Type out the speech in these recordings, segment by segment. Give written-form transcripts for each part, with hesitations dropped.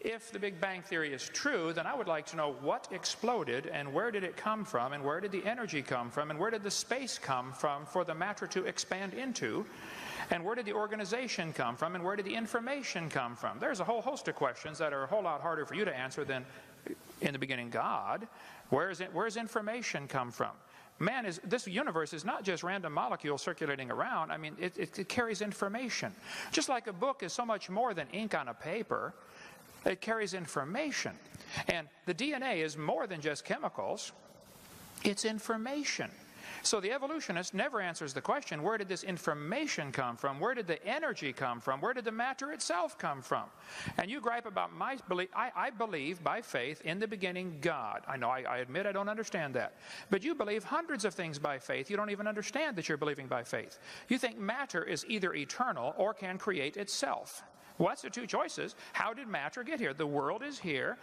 if the Big Bang Theory is true, then I would like to know what exploded and where did it come from and where did the energy come from and where did the space come from for the matter to expand into, and where did the organization come from and where did the information come from. There's a whole host of questions that are a whole lot harder for you to answer than in the beginning God. Where's information come from? This universe is not just random molecules circulating around. I mean, it carries information. Just like a book is so much more than ink on a paper. It carries information. And the DNA is more than just chemicals. It's information. So the evolutionist never answers the question, where did this information come from? Where did the energy come from? Where did the matter itself come from? And you gripe about my belief. I believe by faith in the beginning God. I know, I admit I don't understand that. But you believe hundreds of things by faith. You don't even understand that you're believing by faith. You think matter is either eternal or can create itself. Well, that's the two choices. How did matter get here? The world is here.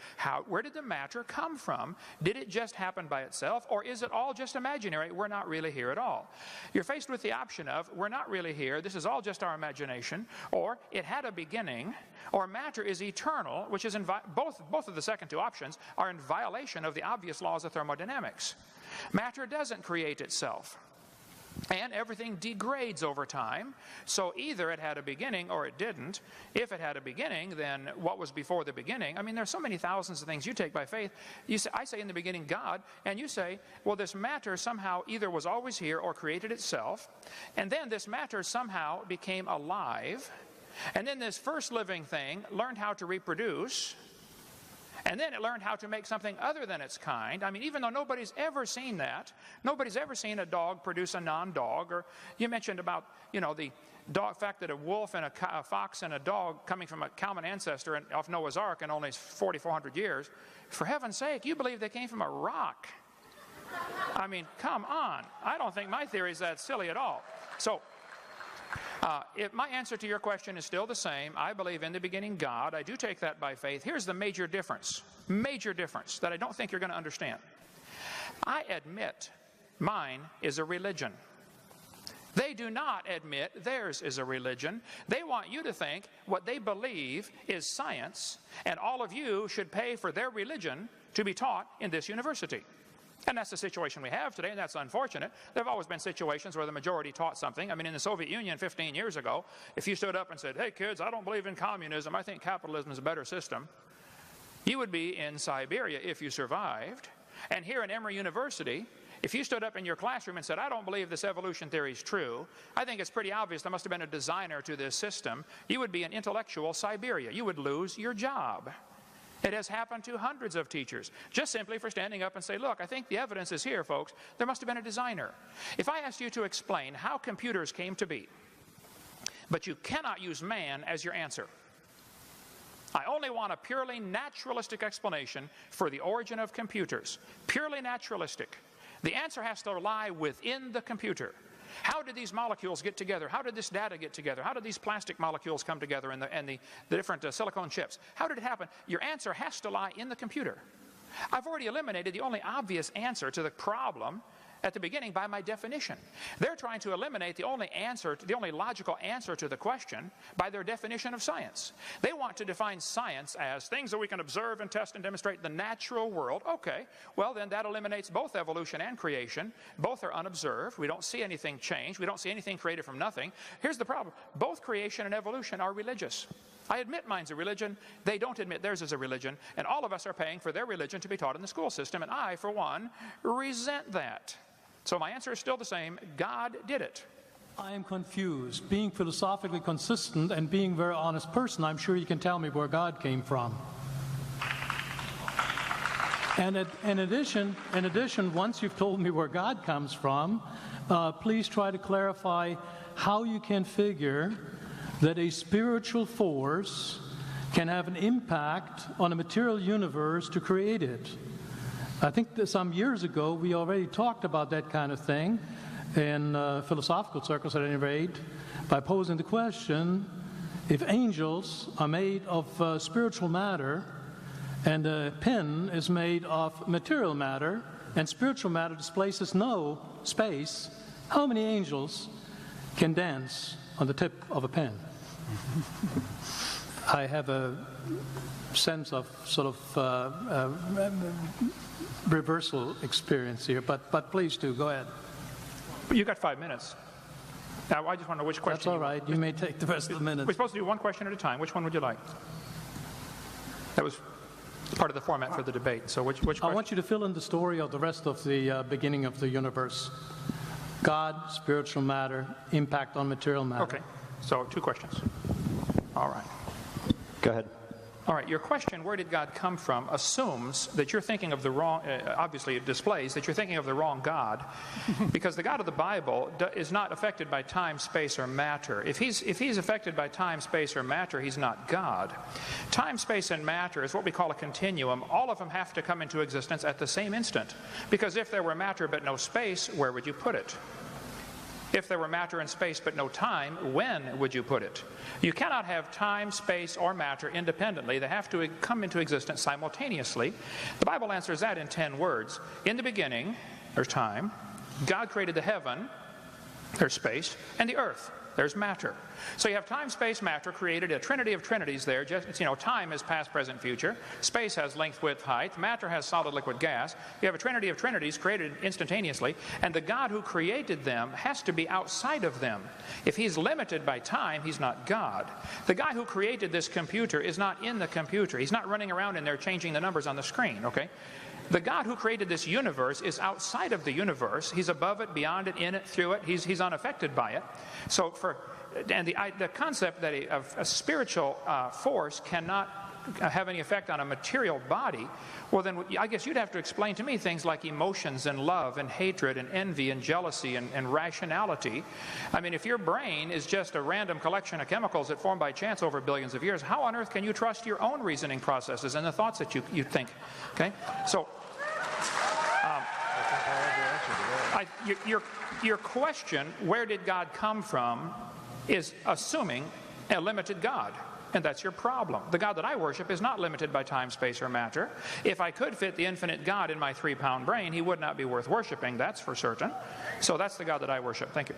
Where did the matter come from? Did it just happen by itself, or is it all just imaginary? We're not really here at all. You're faced with the option of, we're not really here, this is all just our imagination, or it had a beginning, or matter is eternal, which is both of the second two options are in violation of the obvious laws of thermodynamics. Matter doesn't create itself. And everything degrades over time, so either it had a beginning or it didn't. If it had a beginning, then what was before the beginning? I mean, there's so many thousands of things you take by faith. I say in the beginning God, and you say, well, this matter somehow either was always here or created itself, and then this matter somehow became alive, and then this first living thing learned how to reproduce, and then it learned how to make something other than its kind. I mean, even though nobody's ever seen that, nobody's ever seen a dog produce a non-dog. Or you mentioned about, the fact that a wolf and a fox and a dog coming from a common ancestor of Noah's Ark in only 4,400 years. For heaven's sake, you believe they came from a rock. I mean, come on. I don't think my theory is that silly at all. So, if my answer to your question is still the same, I believe in the beginning God. I do take that by faith. Here's the major difference that I don't think you're going to understand. I admit mine is a religion. They do not admit theirs is a religion. They want you to think what they believe is science, and all of you should pay for their religion to be taught in this university. And that's the situation we have today, and that's unfortunate. There have always been situations where the majority taught something. I mean, in the Soviet Union 15 years ago, if you stood up and said, hey kids, I don't believe in communism, I think capitalism is a better system, you would be in Siberia if you survived. And here in Emory University, if you stood up in your classroom and said, I don't believe this evolution theory is true, I think it's pretty obvious there must have been a designer to this system, you would be in intellectual Siberia. You would lose your job. It has happened to hundreds of teachers, just simply for standing up and say, look, I think the evidence is here, folks. There must have been a designer. If I asked you to explain how computers came to be, but you cannot use man as your answer, I only want a purely naturalistic explanation for the origin of computers. Purely naturalistic. The answer has to lie within the computer. How did these molecules get together? How did this data get together? How did these plastic molecules come together and the different silicone chips? How did it happen? Your answer has to lie in the computer. I've already eliminated the only obvious answer to the problem at the beginning by my definition. They're trying to eliminate the only logical answer to the question by their definition of science. They want to define science as things that we can observe and test and demonstrate the natural world. Okay, well then that eliminates both evolution and creation. Both are unobserved. We don't see anything change. We don't see anything created from nothing. Here's the problem. Both creation and evolution are religious. I admit mine's a religion. They don't admit theirs is a religion. And all of us are paying for their religion to be taught in the school system. And I, for one, resent that. So my answer is still the same. God did it. I am confused. Being philosophically consistent and being a very honest person, I'm sure you can tell me where God came from. And in addition, once you've told me where God comes from, please try to clarify how you can figure that a spiritual force can have an impact on a material universe to create it. I think that some years ago we already talked about that kind of thing in philosophical circles at any rate by posing the question, if angels are made of spiritual matter and a pen is made of material matter and spiritual matter displaces no space, how many angels can dance on the tip of a pen? I have a sense of sort of reversal experience here, but please do, go ahead. You got 5 minutes. Now, I just want to know which question. That's all right. You may take the rest of the minutes. We're supposed to do one question at a time. Which one would you like? That was part of the format for the debate. So which question? I want you to fill in the story of the rest of the beginning of the universe. God, spiritual matter, impact on material matter. Okay. So 2 questions. All right. Go ahead. All right, your question, where did God come from, assumes that you're thinking of the wrong, obviously it displays that you're thinking of the wrong God, because the God of the Bible is not affected by time, space, or matter. If he's affected by time, space, or matter, he's not God. Time, space, and matter is what we call a continuum. All of them have to come into existence at the same instant, because if there were matter but no space, where would you put it? If there were matter and space but no time, when would you put it? You cannot have time, space, or matter independently. They have to come into existence simultaneously. The Bible answers that in 10 words. In the beginning, there's time. God created the heaven, there's space, and the earth, there's matter. So you have time, space, matter, created a trinity of trinities there. Just, time is past, present, future. Space has length, width, height. Matter has solid, liquid, gas. You have a trinity of trinities created instantaneously, and the God who created them has to be outside of them. If he's limited by time, he's not God. The guy who created this computer is not in the computer. He's not running around in there changing the numbers on the screen, okay? The God who created this universe is outside of the universe. He's above it, beyond it, in it, through it. He's unaffected by it. So the concept that a spiritual force cannot have any effect on a material body, well then I guess you'd have to explain to me things like emotions and love and hatred and envy and jealousy and rationality. I mean, if your brain is just a random collection of chemicals that formed by chance over billions of years, how on earth can you trust your own reasoning processes and the thoughts that you think? Okay, so your question, where did God come from, is assuming a limited God. And that's your problem. The God that I worship is not limited by time, space, or matter. If I could fit the infinite God in my 3-pound brain, he would not be worth worshiping, that's for certain. So that's the God that I worship. Thank you.